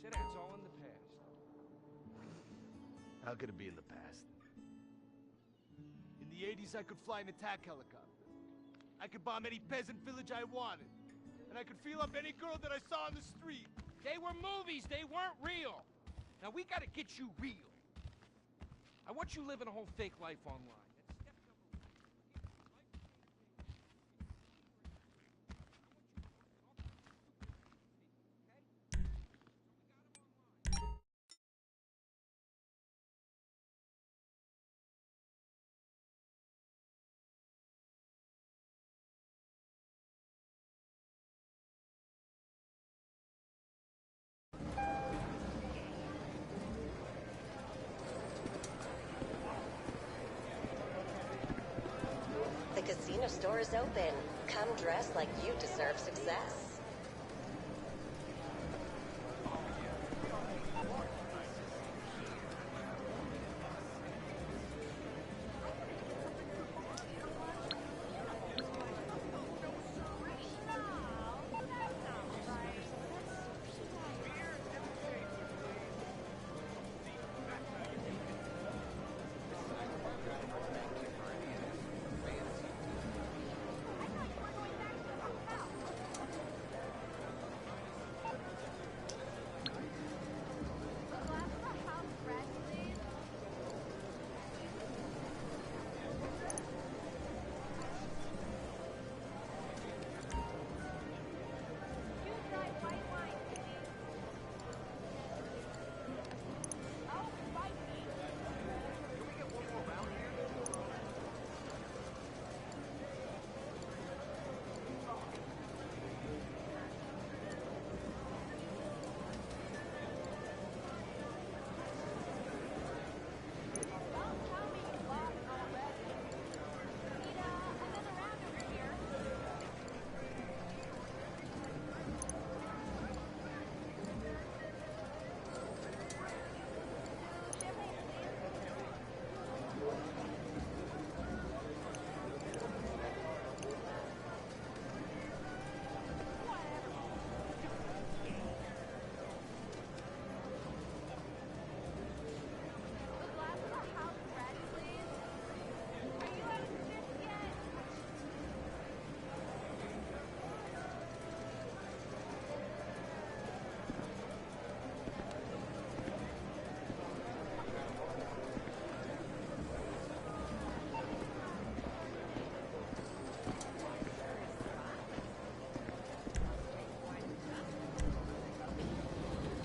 Sit down. It's all in the past. How could it be in the past? In the 80s, I could fly an attack helicopter. I could bomb any peasant village I wanted. And I could feel up any girl that I saw on the street. They were movies. They weren't real. Now, we gotta get you real. I want you living a whole fake life online. That's step number 1. The casino store is open. Come dressed like you deserve success.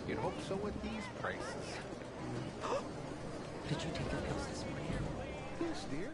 You'd hope so with these prices. Did you take your pills this morning? Yes, dear.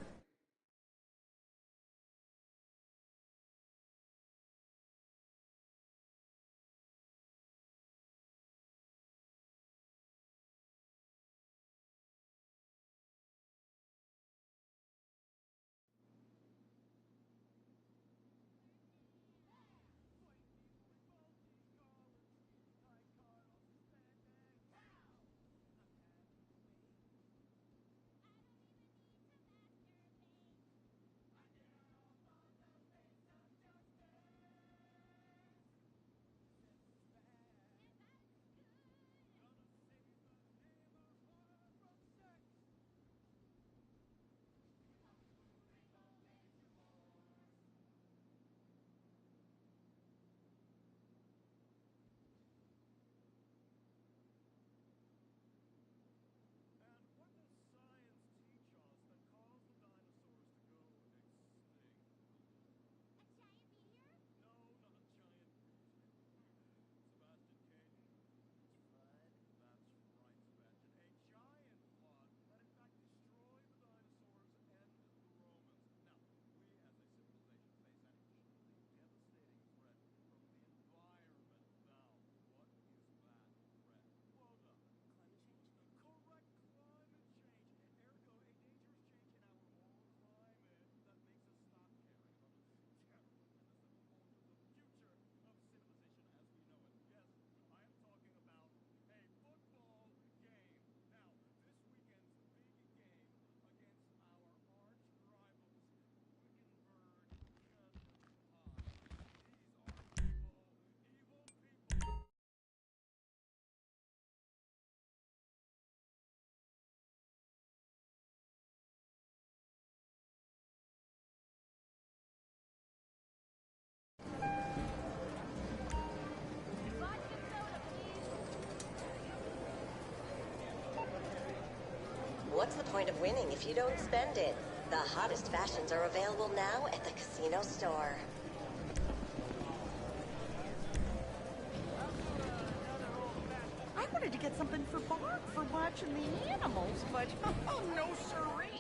What's the point of winning if you don't spend it? The hottest fashions are available now at the casino store. I wanted to get something for Bart for watching the animals, but oh, no siree.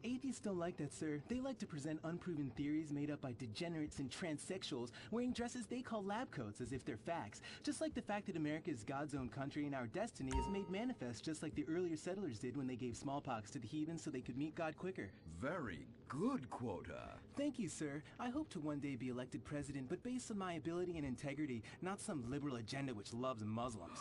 Atheists don't like that, sir. They like to present unproven theories made up by degenerates and transsexuals wearing dresses they call lab coats as if they're facts. Just like the fact that America is God's own country and our destiny is made manifest just like the earlier settlers did when they gave smallpox to the heathens so they could meet God quicker. Very good, Quota. Thank you, sir. I hope to one day be elected president, but based on my ability and integrity, not some liberal agenda which loves Muslims.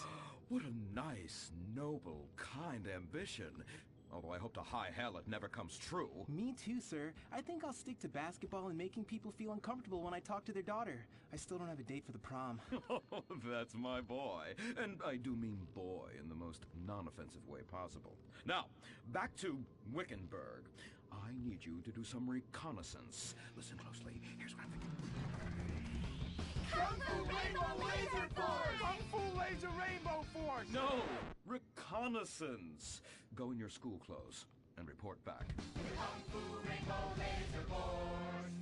What a nice, noble, kind ambition. Although I hope to high hell it never comes true. Me too, sir. I think I'll stick to basketball and making people feel uncomfortable when I talk to their daughter. I still don't have a date for the prom. Oh, that's my boy. And I do mean boy in the most non-offensive way possible. Now, back to Wickenburg. I need you to do some reconnaissance. Listen closely. Here's what I'm thinking. Kung Fu Rainbow Laser Force! Kung Fu Laser Rainbow Force! No! Reconnaissance! Go in your school clothes and report back. Kung Fu Rainbow Laser Force!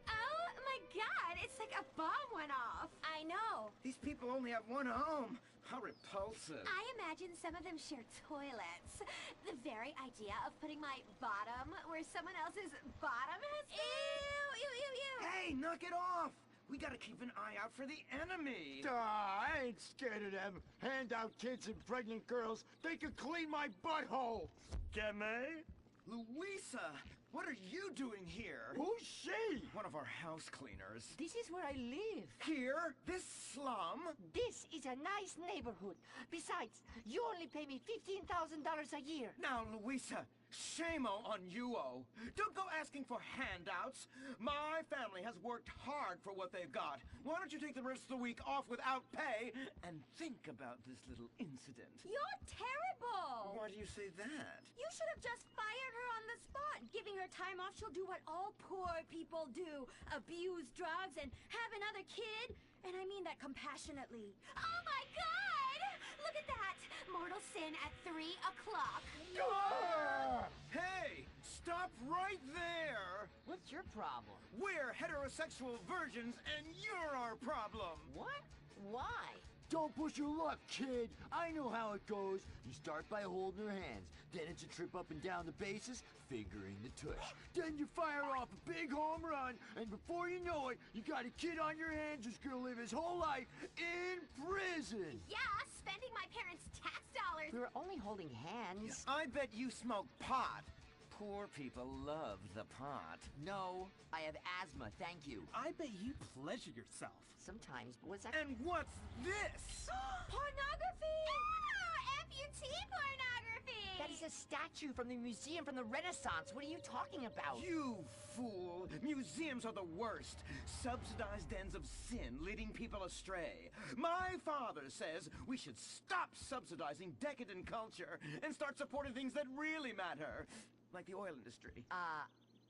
Oh my god, it's like a bomb went off. I know. These people only have one home. How repulsive. I imagine some of them share toilets. The very idea of putting my bottom where someone else's bottom has been. Ew, ew, ew, ew. Hey, knock it off. We gotta keep an eye out for the enemy. I ain't scared of them. Handout kids and pregnant girls. They could clean my butthole. Get me? Louisa, What are you doing here? Who's she? One of our house cleaners. This is where I live. Here? This slum? This is a nice neighborhood. Besides, you only pay me $15,000 a year. Now, Louisa, shame-o on you-o. Don't go asking for handouts. My family has worked hard for what they've got. Why don't you take the rest of the week off without pay and think about this little incident? You're terrible! Why do you say that? You should have just fired her on the spot. Giving her time off, she'll do what all poor people do. Abuse drugs and have another kid. And I mean that compassionately. Oh my God! Look at that! Mortal sin at 3 o'clock. Hey! Stop right there! What's your problem? We're heterosexual virgins, and you're our problem! What? Why? Don't push your luck, kid. I know how it goes. You start by holding her hands. Then it's a trip up and down the bases, fingering the tush. Then you fire off a big home run, and before you know it, you got a kid on your hands who's gonna live his whole life in prison. Yeah, spending my parents' tax dollars. We were only holding hands. I bet you smoke pot. Poor people love the pot. No, I have asthma, thank you. I bet you pleasure yourself. Sometimes, but what's that? And what's this? Pornography! Oh, amputee pornography! That is a statue from the museum from the Renaissance. What are you talking about? You fool! Museums are the worst. Subsidized dens of sin leading people astray. My father says we should stop subsidizing decadent culture and start supporting things that really matter. Like the oil industry.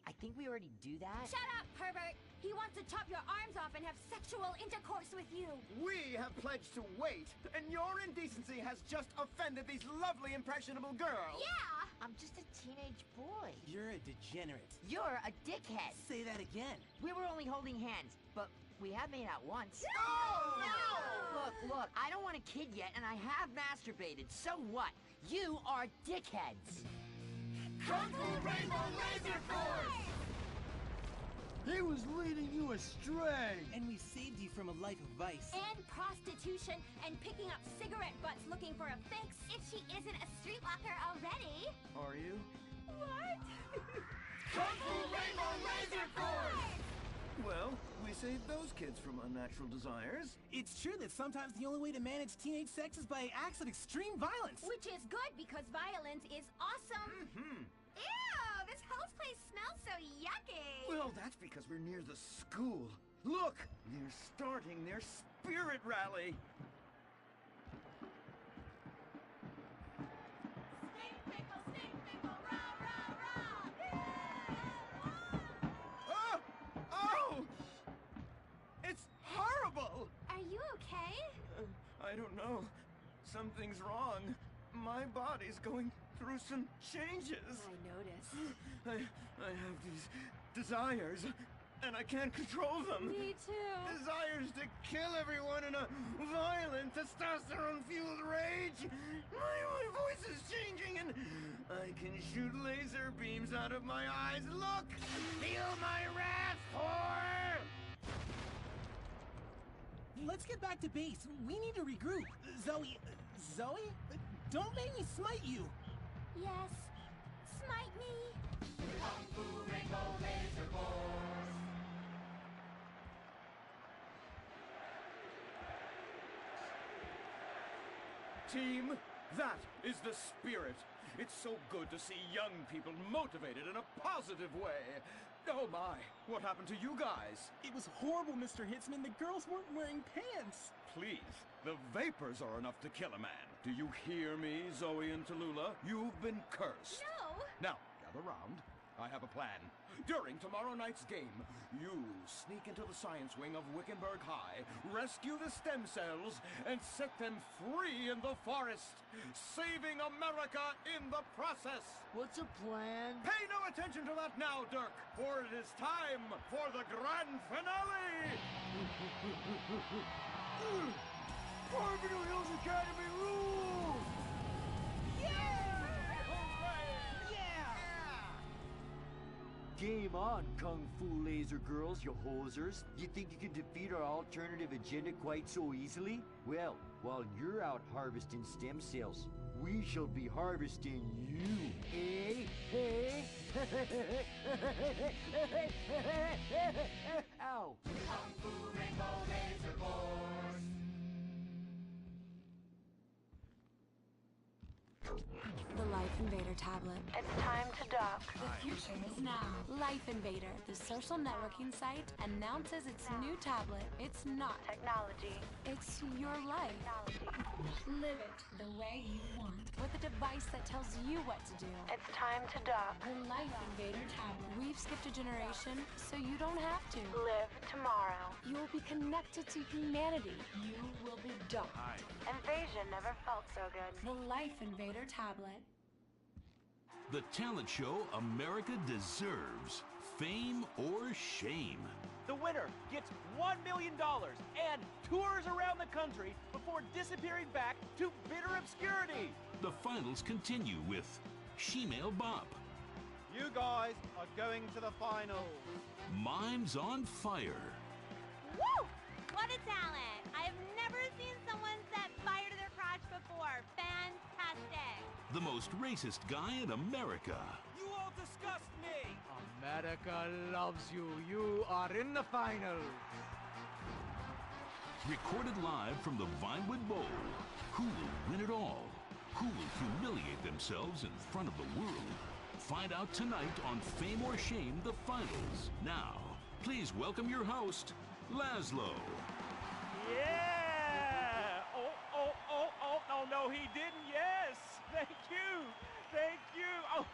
I think we already do that. Shut up, pervert! He wants to chop your arms off and have sexual intercourse with you. We have pledged to wait, and your indecency has just offended these lovely, impressionable girls. Yeah! I'm just a teenage boy. You're a degenerate. You're a dickhead. Say that again. We were only holding hands, but we have made out once. No! Look, I don't want a kid yet, and I have masturbated. So what? You are dickheads. Kung Fu Rainbow Laser Force! He was leading you astray! And we saved you from a life of vice. And prostitution and picking up cigarette butts looking for a fix if she isn't a streetwalker already. Are you? What? Kung Fu Rainbow Laser Force! Well, we saved those kids from unnatural desires. It's true that sometimes the only way to manage teenage sex is by acts of extreme violence. Which is good because violence is awesome. Ew, this whole place smells so yucky. Well, that's because we're near the school. Look, they're starting their spirit rally. Stink pickle, rah, rah, rah. Oh! Oh! It's horrible! Are you okay? I don't know. Something's wrong. My body's going through some changes. I noticed. I have these desires, and I can't control them. Me too. Desires to kill everyone in a violent, testosterone-fueled rage. My voice is changing, and I can shoot laser beams out of my eyes. Look! Feel my wrath, whore! Let's get back to base. We need to regroup. Zoe? Don't make me smite you. Yes. Smite me. Kung Fu Rainbow Laser Force! Team, that is the spirit. It's so good to see young people motivated in a positive way. Oh my, what happened to you guys? It was horrible, Mr. Hitzman. The girls weren't wearing pants. Please, the vapors are enough to kill a man. Do you hear me, Zoe and Tallulah? You've been cursed. No. Now, gather round. I have a plan. During tomorrow night's game, you sneak into the science wing of Wickenburg High, rescue the stem cells, and set them free in the forest, saving America in the process. What's a plan? Pay no attention to that now, Dirk, for it is time for the grand finale! Barbaro Hills Academy rules! Game on, Kung Fu Laser Girls, you hosers. You think you can defeat our alternative agenda quite so easily? Well, while you're out harvesting stem cells, we shall be harvesting you, eh? Hey? Ow! The Life Invader tablet. It's time to dock. The future is now. Life Invader, the social networking site, announces its new tablet. It's not technology. It's your life. Live it the way you want. With a device that tells you what to do. It's time to dock. The Life Invader tablet. We've skipped a generation, so you don't have to. Live tomorrow. You will be connected to humanity. You will be docked. Invasion never felt so good. The Life Invader tablet. The talent show America deserves. Fame or shame. The winner gets $1 million and tours around the country before disappearing back to bitter obscurity. The finals continue with Shemale Bop. You guys are going to the finals. Mimes on Fire. Woo! What a talent! I've never seen someone set fire to their crotch before. Fantastic! The most racist guy in America. You all disgust me! America loves you. You are in the finals. Recorded live from the Vinewood Bowl. Who will win it all? Who will humiliate themselves in front of the world? Find out tonight on Fame or Shame, the finals. Now, please welcome your host, Laszlo. Yeah! No, he didn't. Yes! Thank you! Thank you! Oh,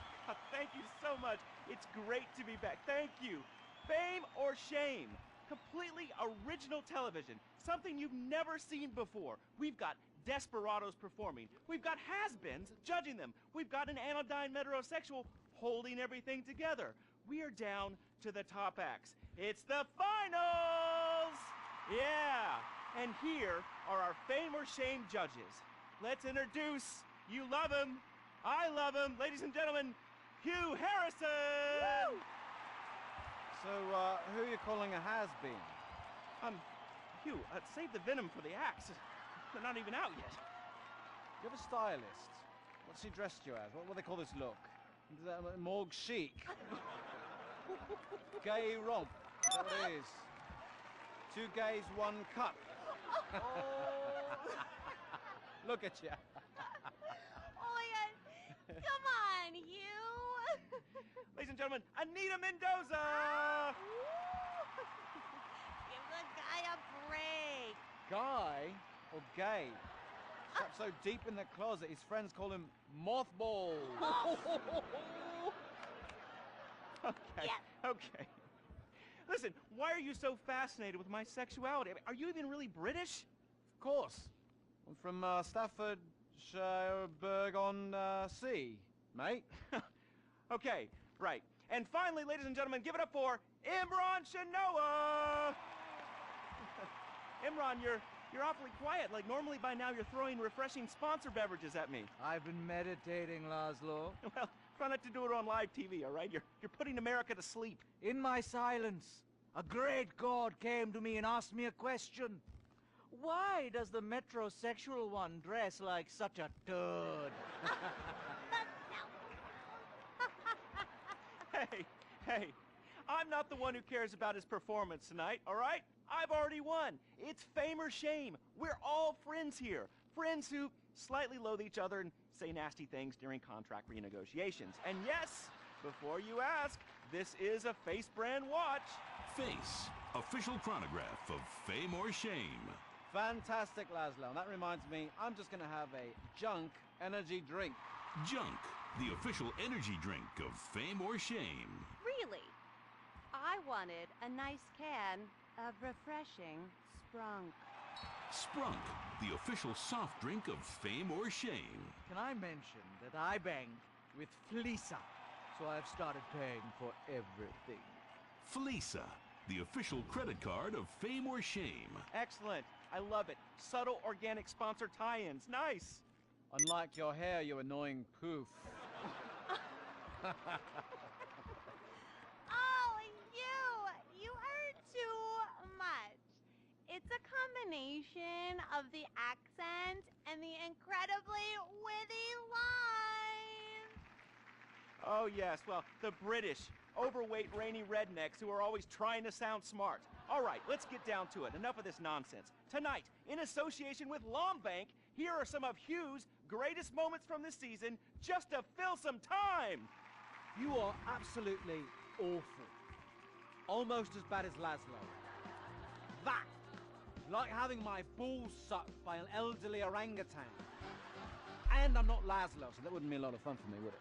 thank you so much. It's great to be back. Thank you. Fame or Shame? Completely original television. Something you've never seen before. We've got desperados performing. We've got has-beens judging them. We've got an anodyne metrosexual holding everything together. We are down to the top acts. It's the finals! Yeah! And here are our Fame or Shame judges. Let's introduce, you love him, I love him, ladies and gentlemen, Hugh Harrison! Woo! So, who are you calling a has-been? Hugh, save the venom for the acts. They're not even out yet. You have a stylist. What's he dressed you as? What do they call this look? Morgue chic. Gay romp. Is that what it is? 2 gays, 1 cup. Look at you. Oh my god. Come on, you. Ladies and gentlemen, Anita Mendoza! Give the guy a break. Guy or gay? Trapped so deep in the closet, his friends call him Mothball. Okay, okay. Listen, why are you so fascinated with my sexuality? I mean, are you even really British? Of course. I'm from Staffordshire-on-Sea, mate. Okay, right. And finally, ladies and gentlemen, give it up for Imran Shanoa! Imran, you're awfully quiet. Like, normally by now you're throwing refreshing sponsor beverages at me. I've been meditating, Laszlo. Well, try not to do it on live TV, all right? You're putting America to sleep. In my silence, a great god came to me and asked me a question. Why does the metrosexual one dress like such a turd? Hey, I'm not the one who cares about his performance tonight, all right? I've already won. It's Fame or Shame. We're all friends here. Friends who slightly loathe each other and say nasty things during contract renegotiations. And yes, before you ask, this is a Face brand watch. Face, official chronograph of Fame or Shame. Fantastic, Laszlo. And that reminds me, I'm just going to have a junk energy drink. Junk, the official energy drink of Fame or Shame. Really? I wanted a nice can of refreshing Sprunk. Sprunk, the official soft drink of Fame or Shame. Can I mention that I banged with Fleesa, so I've started paying for everything. Fleesa, the official credit card of Fame or Shame. Excellent. I love it. Subtle organic sponsor tie-ins. Nice. Unlike your hair, you annoying poof. Oh, you are too much. It's a combination of the accent and the incredibly witty lines. Oh, yes, well, the British, overweight, rainy rednecks who are always trying to sound smart. All right, let's get down to it. Enough of this nonsense. Tonight, in association with Lombank, here are some of Hugh's greatest moments from the season just to fill some time. You are absolutely awful. Almost as bad as Laszlo. That! Like having my balls sucked by an elderly orangutan. And I'm not Laszlo, so that wouldn't be a lot of fun for me, would it?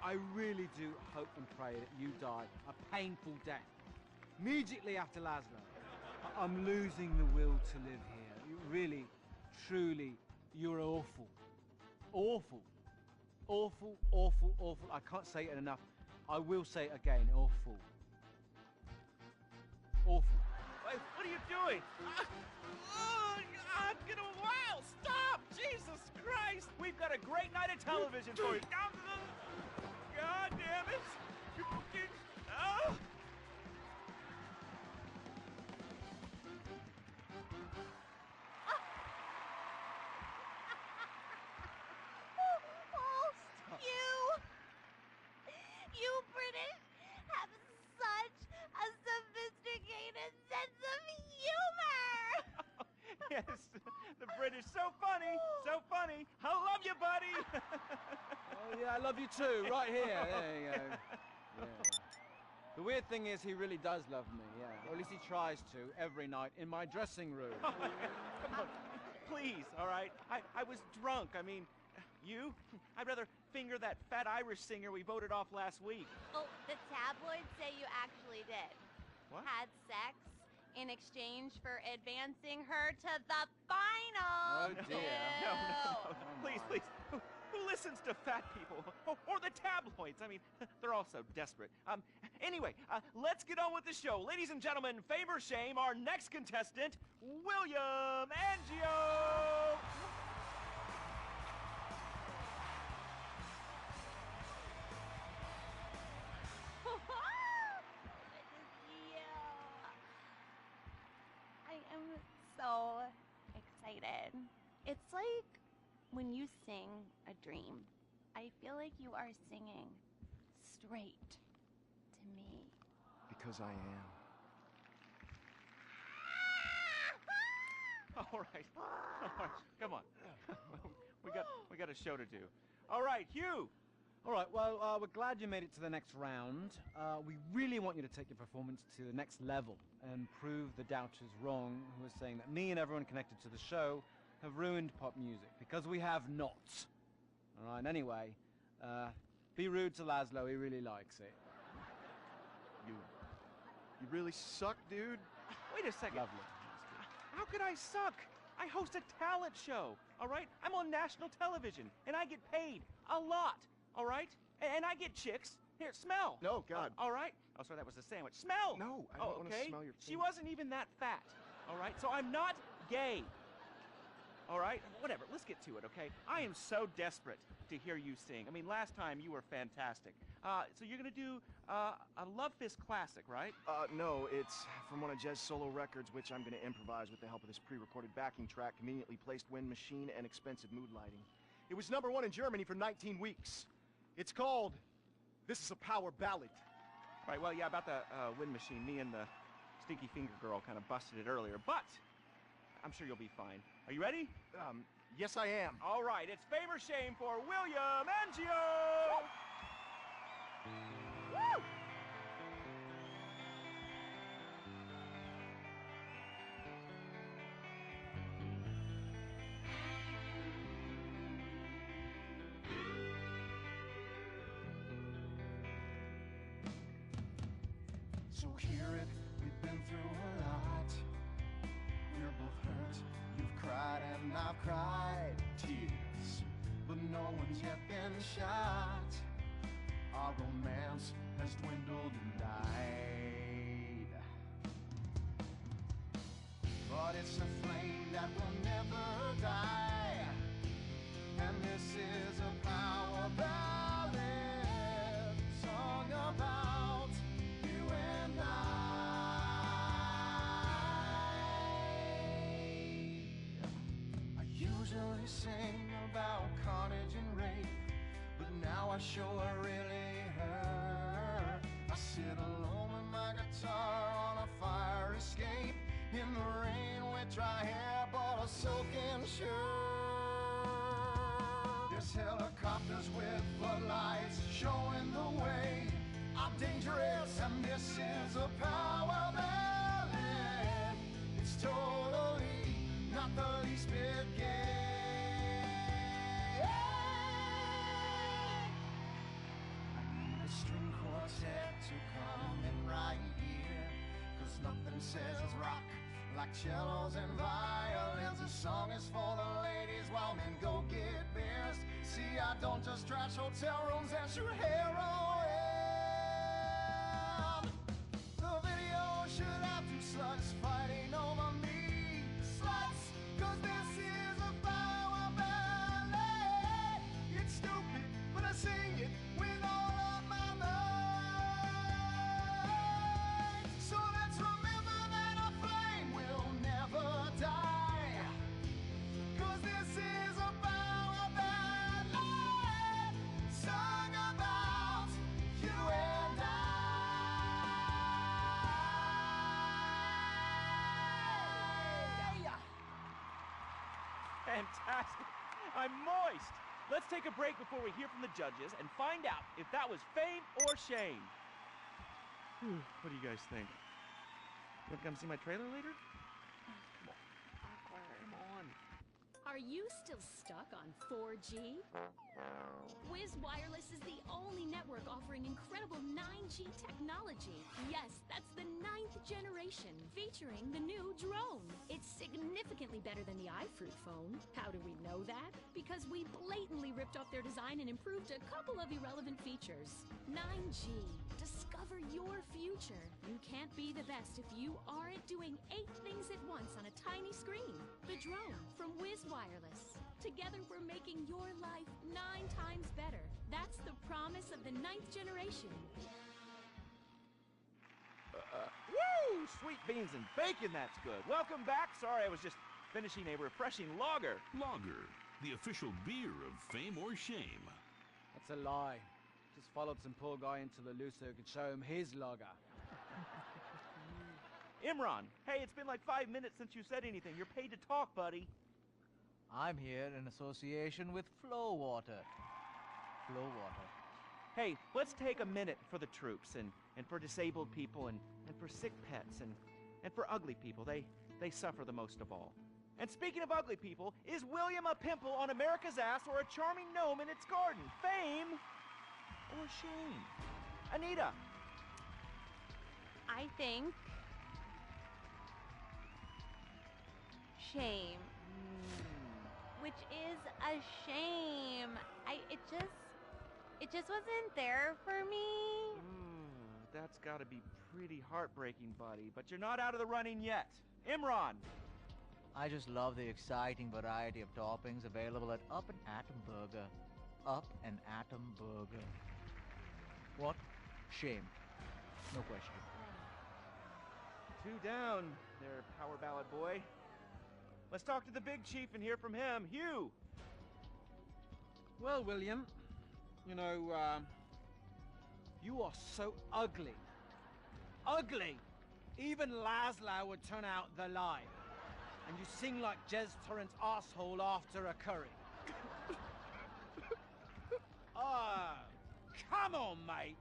I really do hope and pray that you die a painful death. Immediately after Laszlo. I'm losing the will to live here. You really, truly, you're awful. Awful. Awful, awful, awful. I can't say it enough. I will say it again. Awful. Awful. Wait, what are you doing? Get a while! Stop! Jesus Christ! We've got a great night of television for you. God damn it! Oh. You British have such a sophisticated sense of humor! Yes, the British, so funny, so funny. I love you, buddy. Oh, yeah, I love you too, right here. There you go. Yeah. The weird thing is he really does love me, yeah. Or at least he tries to, every night, in my dressing room. Come on, please, all right? I was drunk, I mean, you? I'd rather finger that fat Irish singer we voted off last week. Oh, the tabloids say you actually did. What? Had sex in exchange for advancing her to the final. Oh, dear. No. Please. Who listens to fat people? Or the tabloids? I mean, they're all so desperate. Anyway, let's get on with the show. Ladies and gentlemen, fame or shame, our next contestant, William Angio! I am so excited. It's like when you sing a dream. I feel like you are singing straight to me. Because I am. All right. Come on. we got a show to do. All right, Hugh. All right, well, we're glad you made it to the next round. We really want you to take your performance to the next level and prove the doubters wrong who are saying that me and everyone connected to the show have ruined pop music, because we have not. All right, anyway, be rude to Laszlo, he really likes it. You really suck, dude. Wait a second. Lovely. How could I suck? I host a talent show, all right? I'm on national television, and I get paid a lot, all right? And I get chicks. Here, smell. No, God. All right? Oh, sorry, that was a sandwich. Smell. No, I don't want to smell your She wasn't even that fat, all right? So I'm not gay. All right? Whatever, let's get to it, okay? I am so desperate to hear you sing. I mean, last time you were fantastic. So you're going to do a Love Fist classic, right? No, it's from one of Jez's solo records, which I'm going to improvise with the help of this pre-recorded backing track, conveniently placed wind machine, and expensive mood lighting. It was #1 in Germany for 19 weeks. It's called This Is a Power Ballad. Right, well, yeah, about the wind machine, me and the Stinky Finger Girl kind of busted it earlier, but I'm sure you'll be fine. Are you ready? Yes, I am. All right, it's fame or shame for William Angio! Woo! So hear it, we've been through a lot. We're both hurt, you've cried and I've cried tears, but no one's yet been shot. Our romance has dwindled and died, but it's a flame that will never die, and this is a power ballad, song about you and I. to sing about carnage and rape, but now I sure really hurt. I sit alone with my guitar on a fire escape, in the rain with dry hair but a soaking shirt. There's helicopters with floodlights showing the way. I'm dangerous and this is a power ballet. It's totally not the least bit gay. I need a string quartet to come in right here, 'cause nothing says rock like cellos and violins. This song is for the ladies while men go get beers. See, I don't just trash hotel rooms and shoot heroin. The video should have two sluts fighting over me. Sluts, 'cause this is a power ballet. It's stupid, but I sing it with all of my might. So let's remember that a flame will never die, 'cause this is a power ballet sung about you and I. Fantastic. I'm moist. Let's take a break before we hear from the judges and find out if that was fame or shame. Whew, what do you guys think? You want to come see my trailer later? Come on. Are you still stuck on 4G? Wiz Wireless is the only network offering incredible 9G technology. Yes, that's the 9th generation, featuring the new drone. It's significantly better than the iFruit phone. How do we know that? Because we blatantly ripped off their design and improved a couple of irrelevant features. 9G. Discover your future. You can't be the best if you aren't doing 8 things at once on a tiny screen. The drone from Wiz Wireless. Together we're making your life 9 times better. That's the promise of the 9th generation. Woo! Sweet beans and bacon, that's good. Welcome back. Sorry, I was just finishing a refreshing lager. Lager, the official beer of fame or shame. That's a lie. Just followed some poor guy into the loose so he could show him his lager. Imran, hey, it's been like 5 minutes since you said anything. You're paid to talk, buddy. I'm here in association with Flow Water. Flow Water. Hey, let's take a minute for the troops and for disabled people and for sick pets and for ugly people. They suffer the most of all. And speaking of ugly people, is William a pimple on America's ass or a charming gnome in its garden? Fame or shame? Anita. I think shame. Which is a shame. It just wasn't there for me. That's gotta be pretty heartbreaking, buddy. But you're not out of the running yet. Imran. I just love the exciting variety of toppings available at Up and Atom Burger. Up and Atom Burger. What? Shame. No question. 2 down there, power ballad boy. Let's talk to the big chief and hear from him. Hugh. Well, William, you know, you are so ugly. Ugly! Even Laszlo would turn out the light. And you sing like Jez Torrance asshole after a curry. Come on, mate.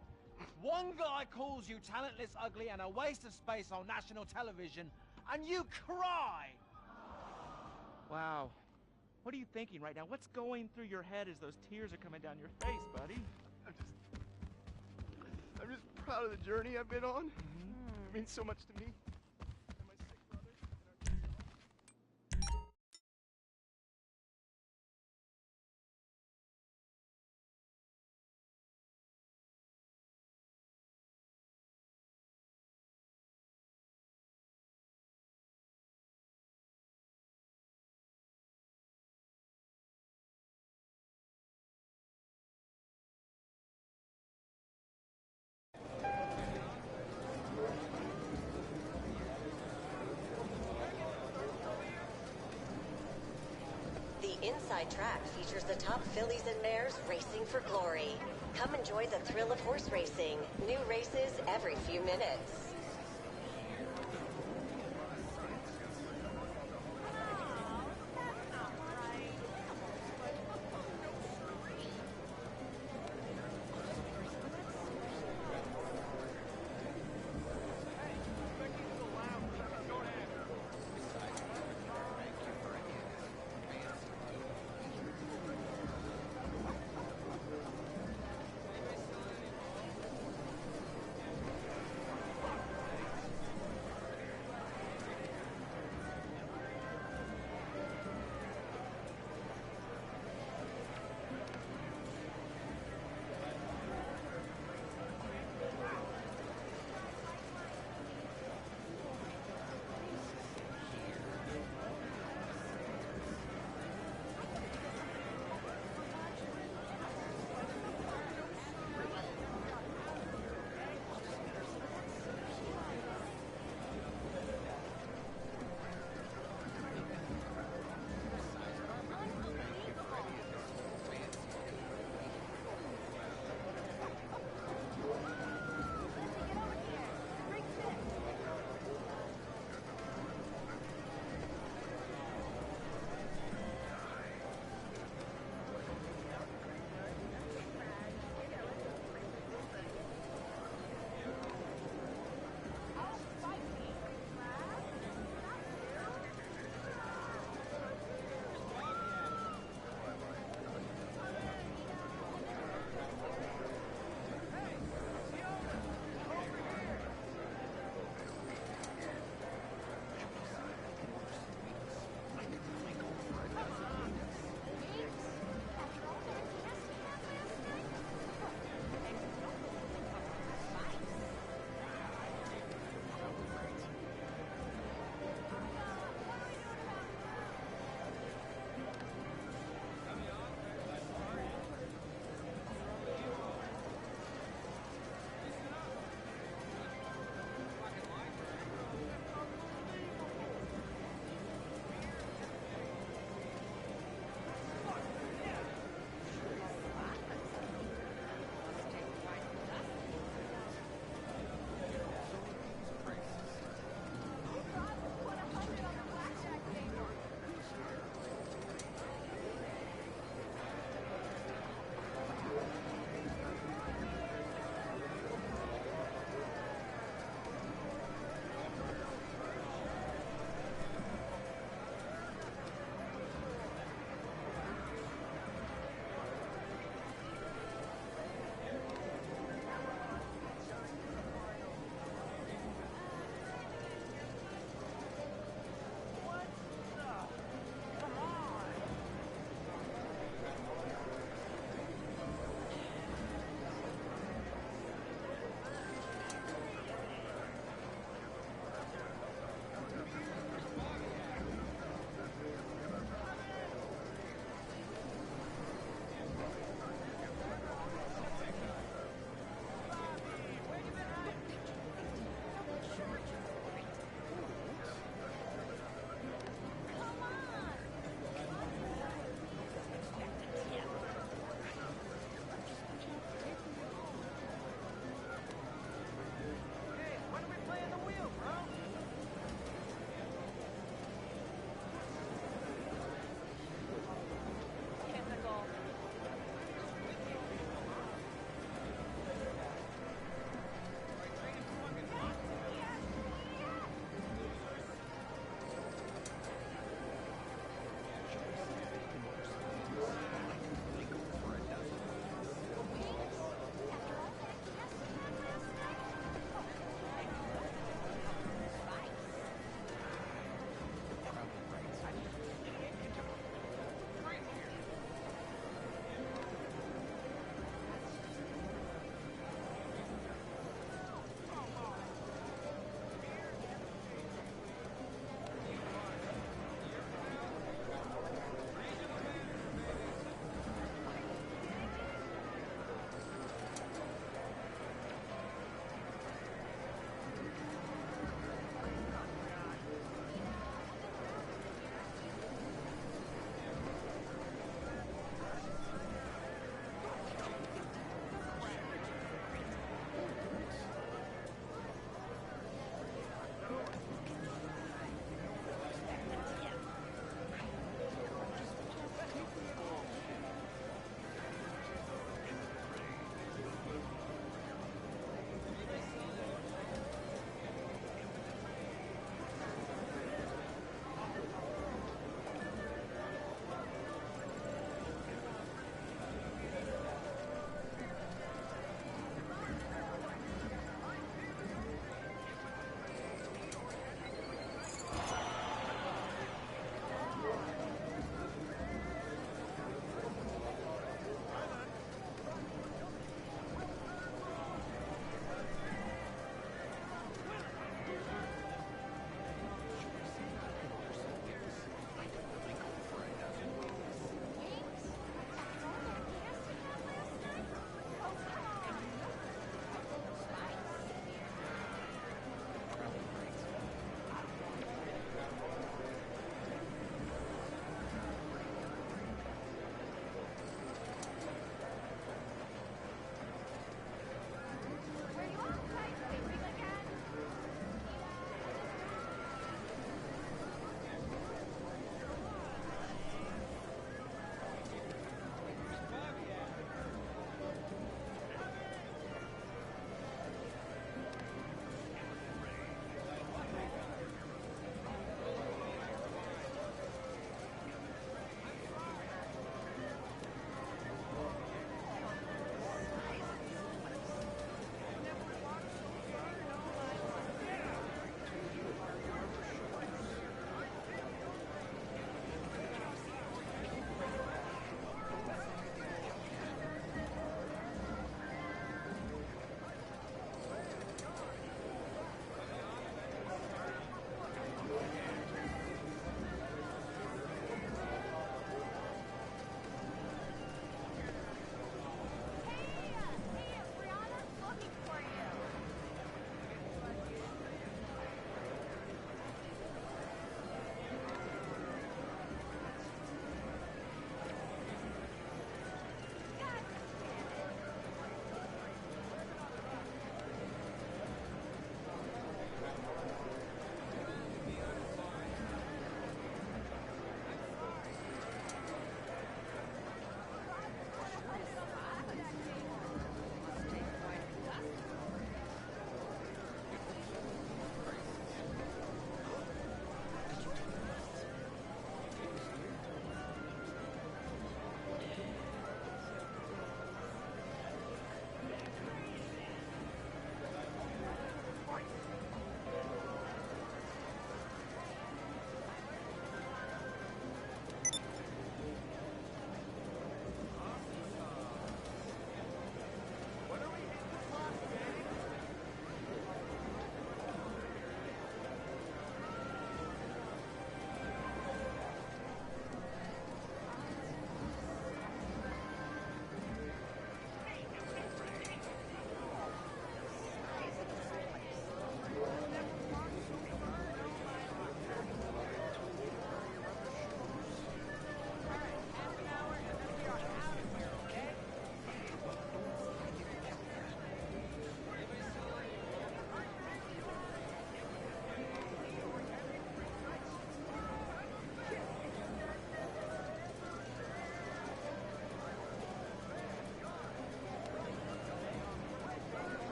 One guy calls you talentless, ugly, and a waste of space on national television, and you cry! Wow. What are you thinking right now? What's going through your head as those tears are coming down your face, buddy? I'm just proud of the journey I've been on. It means so much to me. And my sick brother and our Inside Track features the top fillies and mares racing for glory. Come enjoy the thrill of horse racing. New races every few minutes.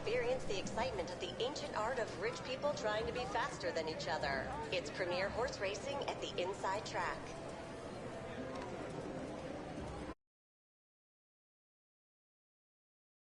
experience the excitement of the ancient art of rich people trying to be faster than each other. It's premier horse racing at the Inside Track.